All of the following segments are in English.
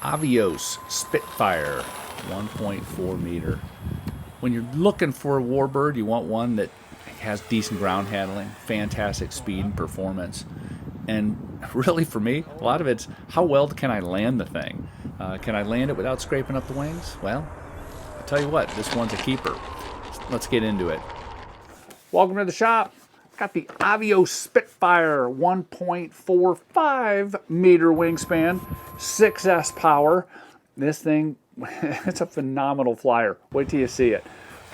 Avios Spitfire 1.4 meter. When you're looking for a warbird, you want one that has decent ground handling, fantastic speed and performance. And really for me, a lot of it's how well can I land the thing? Can I land it without scraping up the wings? Well, I'll tell you what, this one's a keeper. Let's get into it. Welcome to the shop. Got the Avios Spitfire 1.45 meter wingspan, 6S power. This thing, it's a phenomenal flyer. Wait till you see it.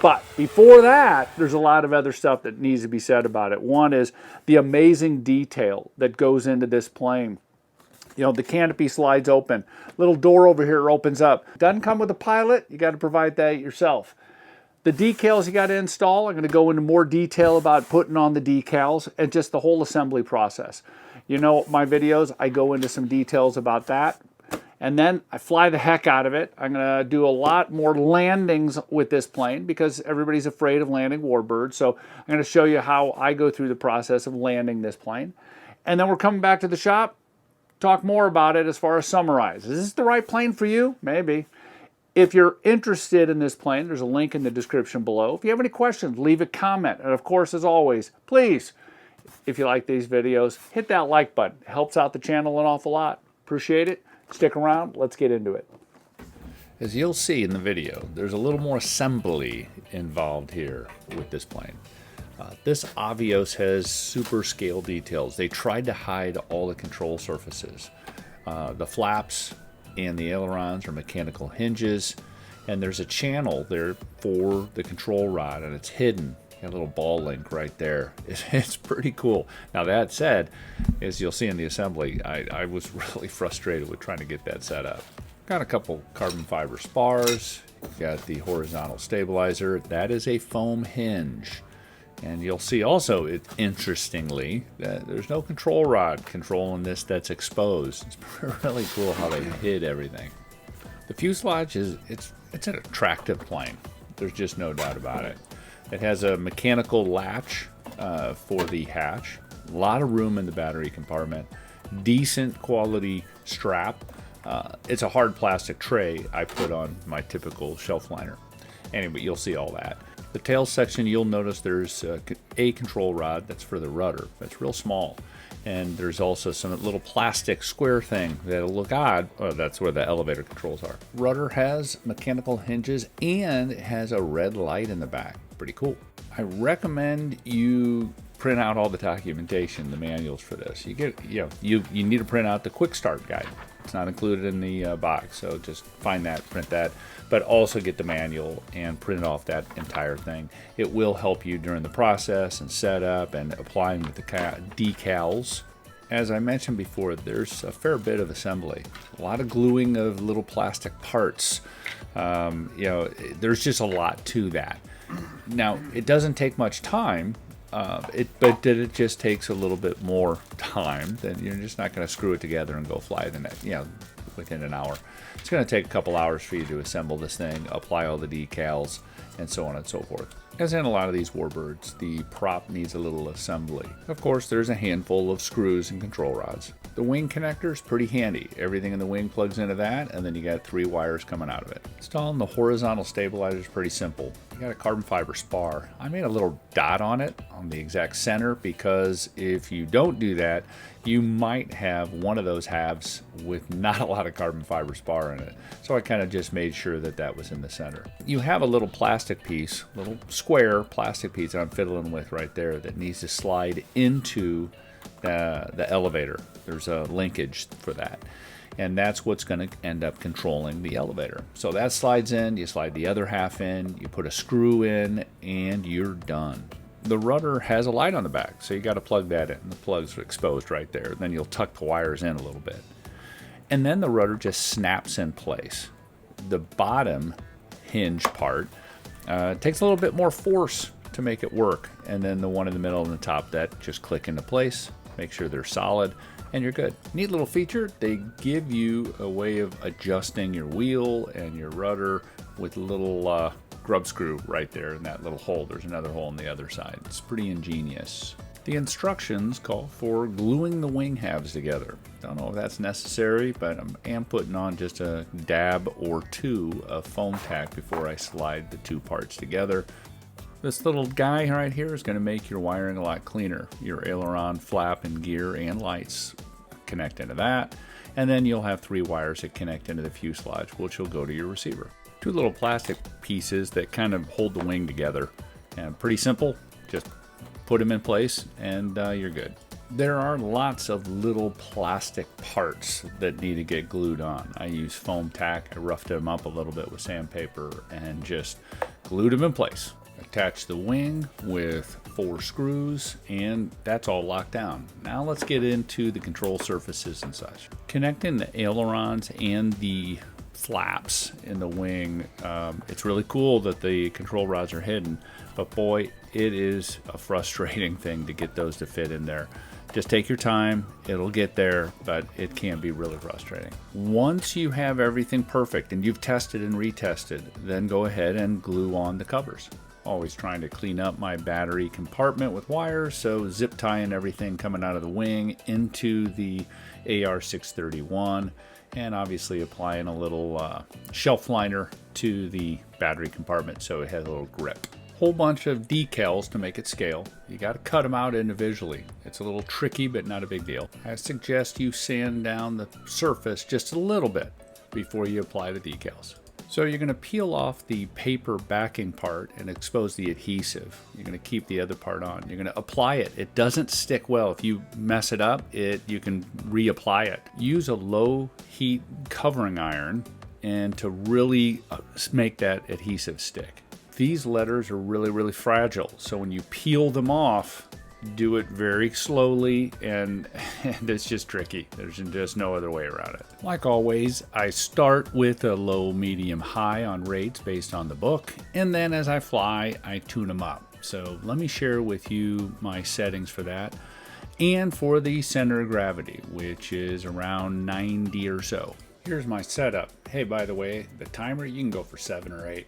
But before that, there's a lot of other stuff that needs to be said about it. One is the amazing detail that goes into this plane. You know, the canopy slides open. Little door over here opens up. Doesn't come with a pilot. You got to provide that yourself. The decals you got to install, I'm going to go into more detail about putting on the decals and just the whole assembly process. You know, my videos, I go into some details about that. And then I fly the heck out of it. I'm going to do a lot more landings with this plane because everybody's afraid of landing warbirds. So I'm going to show you how I go through the process of landing this plane. And then we're coming back to the shop, talk more about it as far as summarize. Is this the right plane for you? Maybe. If you're interested in this plane, there's a link in the description below. If you have any questions, leave a comment. And of course, as always, please, if you like these videos, hit that like button. It helps out the channel an awful lot. Appreciate it. Stick around. Let's get into it. As you'll see in the video, there's a little more assembly involved here with this plane. This Avios has super scale details. They tried to hide all the control surfaces. The flaps and the ailerons are mechanical hinges, and there's a channel there for the control rod, and it's hidden. Got a little ball link right there. It's pretty cool. Now that said, as you'll see in the assembly, I was really frustrated with trying to get that set up. Got a couple carbon fiber spars. Got the horizontal stabilizer. That is a foam hinge. And you'll see also, interestingly, that there's no control rod controlling this that's exposed. It's really cool how they hid everything. The fuselage it's an attractive plane. There's just no doubt about it. It has a mechanical latch for the hatch. A lot of room in the battery compartment. Decent quality strap. It's a hard plastic tray I put on my typical shelf liner. Anyway, you'll see all that. The tail section, you'll notice there's a control rod that's for the rudder. That's real small. And there's also some little plastic square thing that'll look odd. Oh, that's where the elevator controls are. Rudder has mechanical hinges and it has a red light in the back. Pretty cool. I recommend you print out all the documentation, the manuals for this. You need to print out the quick start guide. It's not included in the box, so just find that, print that, but also get the manual and print off that entire thing. It will help you during the process and setup and applying with the decals. As I mentioned before, there's a fair bit of assembly, a lot of gluing of little plastic parts. There's just a lot to that. Now, it doesn't take much time. But it just takes a little bit more time. Then you're just not going to screw it together and go fly the next, within an hour. It's going to take a couple hours for you to assemble this thing, apply all the decals, and so on and so forth. As in a lot of these warbirds, the prop needs a little assembly. Of course, there's a handful of screws and control rods. The wing connector is pretty handy. Everything in the wing plugs into that, and then you got 3 wires coming out of it. Installing the horizontal stabilizer is pretty simple. You got a carbon fiber spar. I made a little dot on it on the exact center because if you don't do that, you might have one of those halves with not a lot of carbon fiber spar in it. So I kind of just made sure that that was in the center. You have a little plastic piece, little square plastic piece that I'm fiddling with right there that needs to slide into the elevator. There's a linkage for that. And that's what's going to end up controlling the elevator. So that slides in, you slide the other half in, you put a screw in, and you're done. The rudder has a light on the back, so you got to plug that in. The plug's exposed right there. Then you'll tuck the wires in a little bit. And then the rudder just snaps in place. The bottom hinge part takes a little bit more force to make it work. And then the one in the middle and the top, that just click into place. Make sure they're solid, and you're good. Neat little feature. They give you a way of adjusting your wheel and your rudder with a little grub screw right there in that little hole. There's another hole on the other side. It's pretty ingenious. The instructions call for gluing the wing halves together. Don't know if that's necessary, but I am putting on just a dab or two of foam tack before I slide the two parts together. This little guy right here is going to make your wiring a lot cleaner. Your aileron, flap, and gear and lights connect into that. And then you'll have 3 wires that connect into the fuselage, which will go to your receiver. 2 little plastic pieces that kind of hold the wing together. And pretty simple, just put them in place and you're good. There are lots of little plastic parts that need to get glued on. I use foam tack. I roughed them up a little bit with sandpaper and just glued them in place. Attach the wing with 4 screws and that's all locked down. Now let's get into the control surfaces and such. Connecting the ailerons and the flaps in the wing, it's really cool that the control rods are hidden, but boy, it is a frustrating thing to get those to fit in there. Just take your time, it'll get there, but it can be really frustrating. Once you have everything perfect and you've tested and retested, then go ahead and glue on the covers. Always trying to clean up my battery compartment with wires, so zip tying everything coming out of the wing into the AR631, and obviously applying a little shelf liner to the battery compartment so it has a little grip. Whole bunch of decals to make it scale. You got to cut them out individually. It's a little tricky, but not a big deal. I suggest you sand down the surface just a little bit before you apply the decals. So you're going to peel off the paper backing part and expose the adhesive. You're going to keep the other part on. You're going to apply it. It doesn't stick well. If you mess it up, you can reapply it. Use a low heat covering iron and to really make that adhesive stick. These letters are really fragile, so when you peel them off, do it very slowly, and it's just tricky. There's just no other way around it. Like always, I start with a low, medium, high on rates based on the book, and then as I fly, I tune them up. So let me share with you my settings for that, and for the center of gravity, which is around 90 or so. Here's my setup. Hey, by the way, the timer, you can go for 7 or 8.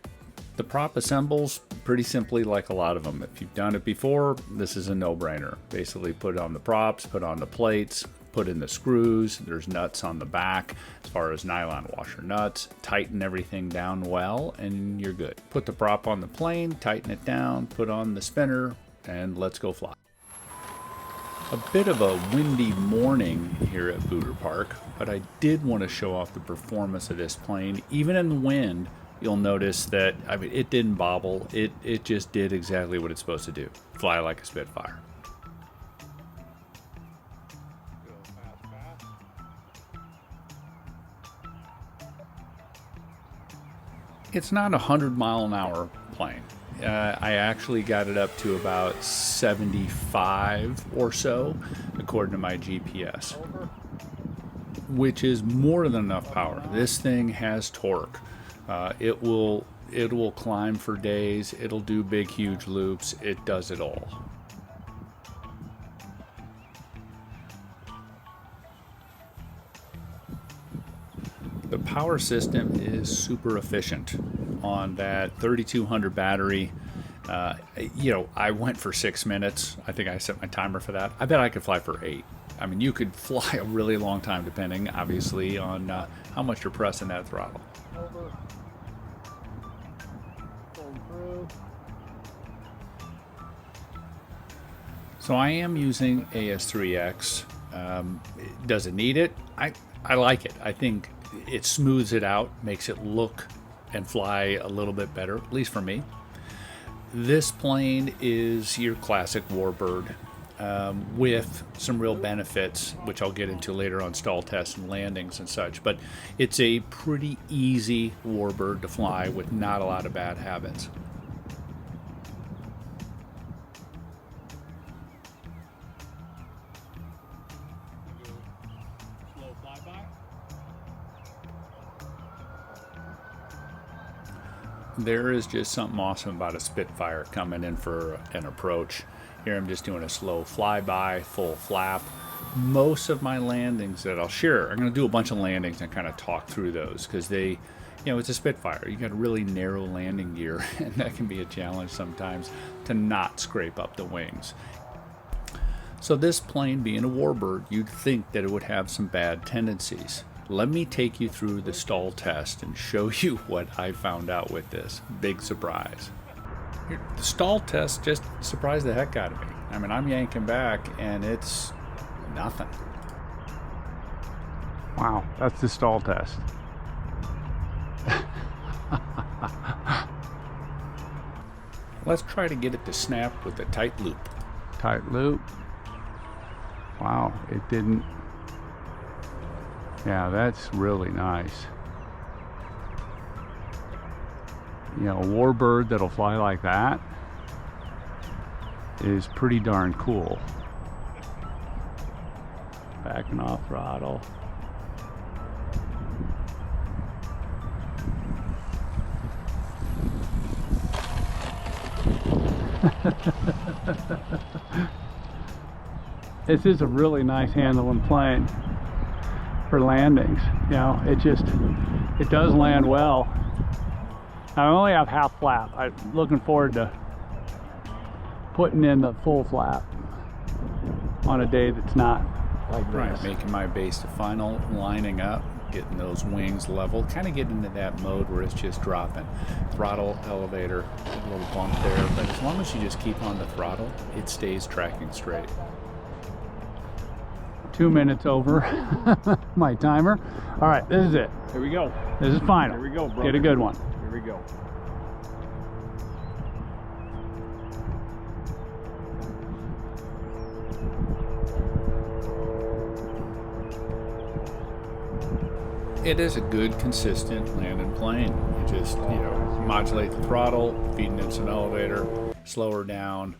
The prop assembles pretty simply like a lot of them. If you've done it before, this is a no-brainer. Basically put on the props, put on the plates, put in the screws. There's nuts on the back as far as nylon washer nuts. Tighten everything down well and you're good. Put the prop on the plane, tighten it down, put on the spinner, and let's go fly. A bit of a windy morning here at Booter Park, but I did want to show off the performance of this plane. Even in the wind, you'll notice that, I mean, it didn't bobble. It just did exactly what it's supposed to do. Fly like a Spitfire. It's not a 100-mile-an-hour plane. I actually got it up to about 75 or so, according to my GPS, which is more than enough power. This thing has torque. It will climb for days. It'll do big, huge loops. It does it all. The power system is super efficient on that 3200 battery. I went for 6 minutes. I think I set my timer for that. I bet I could fly for 8. I mean, you could fly a really long time depending, obviously, on how much you're pressing that throttle. Over. Going through. So I am using AS3X. Does it need it? I like it. I think it smooths it out, makes it look and fly a little bit better, at least for me. This plane is your classic warbird with some real benefits, which I'll get into later on stall tests and landings and such. But it's a pretty easy warbird to fly with not a lot of bad habits. Slow flyby. There is just something awesome about a Spitfire coming in for an approach. Here I'm just doing a slow flyby, full flap. Most of my landings that I'll share, I'm going to do a bunch of landings and kind of talk through those because it's a Spitfire. You got a really narrow landing gear and that can be a challenge sometimes to not scrape up the wings. So this plane being a warbird, you'd think that it would have some bad tendencies. Let me take you through the stall test and show you what I found out with this. Big surprise. The stall test just surprised the heck out of me. I mean, I'm yanking back and it's nothing. Wow, that's the stall test. Let's try to get it to snap with a tight loop. Tight loop. Wow, it didn't. Yeah, that's really nice. You know, a warbird that'll fly like that is pretty darn cool. Backing off throttle. This is a really nice handling plane for landings. You know, it does land well. I only have half flap. I'm looking forward to putting in the full flap on a day that's not like this. Right, making my base to final, lining up, getting those wings level, kind of getting into that mode where it's just dropping. Throttle, elevator, a little bump there, but as long as you just keep on the throttle, it stays tracking straight. 2 minutes over my timer. All right, this is it. Here we go. This is final. Here we go, bro. Get a good one. Here we go. It is a good, consistent landing plane. You just, you know, modulate the throttle, feeding in some elevator, slow her down,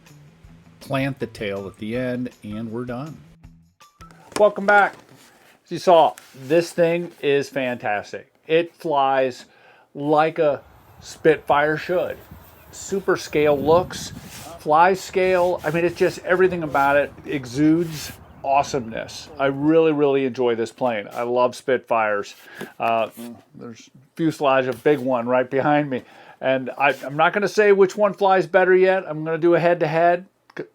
plant the tail at the end, and we're done. Welcome back. As you saw, this thing is fantastic. It flies like a Spitfire should. Super scale looks, flies scale. I mean, it's just everything about it exudes awesomeness. I really, really enjoy this plane. I love Spitfires. There's fuselage, a big one right behind me. And I'm not going to say which one flies better yet. I'm going to do a head-to-head.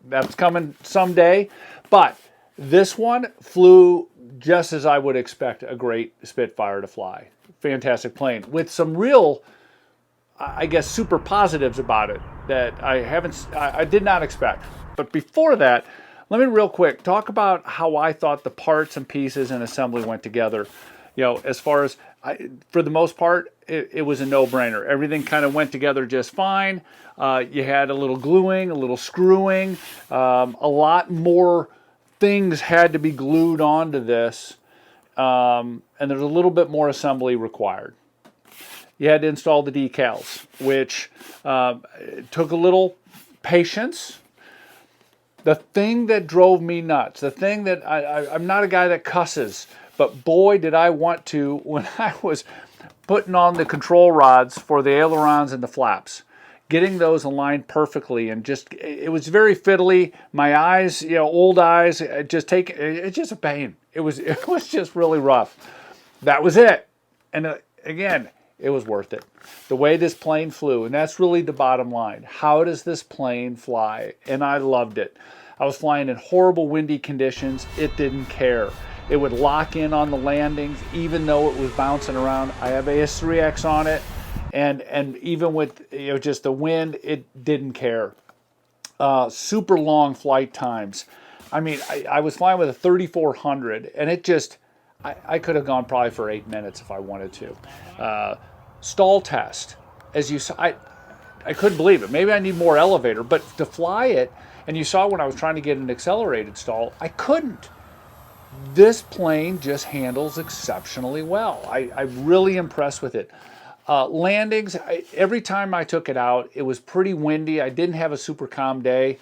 That's coming someday. But this one flew just as I would expect a great Spitfire to fly. Fantastic plane with some real, I guess, super positives about it that I did not expect. But before that, let me real quick talk about how I thought the parts and pieces and assembly went together. You know, as far as, for the most part, it was a no-brainer. Everything kind of went together just fine. You had a little gluing, a little screwing, a lot more things had to be glued onto this, and there's a little bit more assembly required. You had to install the decals, which took a little patience. The thing that drove me nuts, the thing that I'm not a guy that cusses, but boy did I want to when I was putting on the control rods for the ailerons and the flaps. Getting those aligned perfectly, and just, it was very fiddly. My eyes, you know, old eyes, it's just a pain. It was just really rough. That was it. And again, it was worth it. The way this plane flew, and that's really the bottom line. How does this plane fly? And I loved it. I was flying in horrible windy conditions. It didn't care. It would lock in on the landings, even though it was bouncing around. I have AS3X on it. And even with, you know, just the wind, it didn't care. Super long flight times. I mean, I was flying with a 3400, and it just, I could have gone probably for 8 minutes if I wanted to. Stall test, as you saw, I couldn't believe it. Maybe I need more elevator, but to fly it, and you saw when I was trying to get an accelerated stall, I couldn't. This plane just handles exceptionally well. I'm really impressed with it. Landings, every time I took it out, it was pretty windy. I didn't have a super calm day.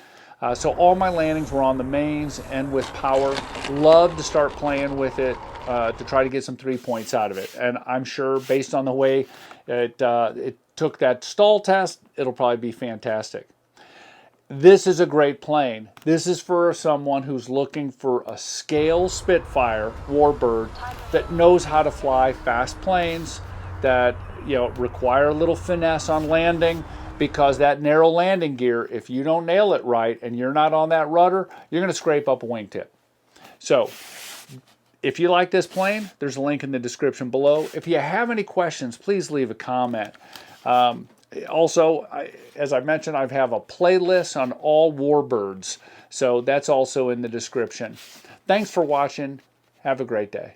So all my landings were on the mains and with power. Love to start playing with it to try to get some 3 points out of it. And I'm sure based on the way it took that stall test, it'll probably be fantastic. This is a great plane. This is for someone who's looking for a scale Spitfire warbird that knows how to fly fast planes, that, you know, require a little finesse on landing, because that narrow landing gear, if you don't nail it right and you're not on that rudder, you're going to scrape up a wingtip. So if you like this plane, there's a link in the description below. If you have any questions, please leave a comment. Also, as I mentioned, I have a playlist on all warbirds, so that's also in the description. Thanks for watching. Have a great day.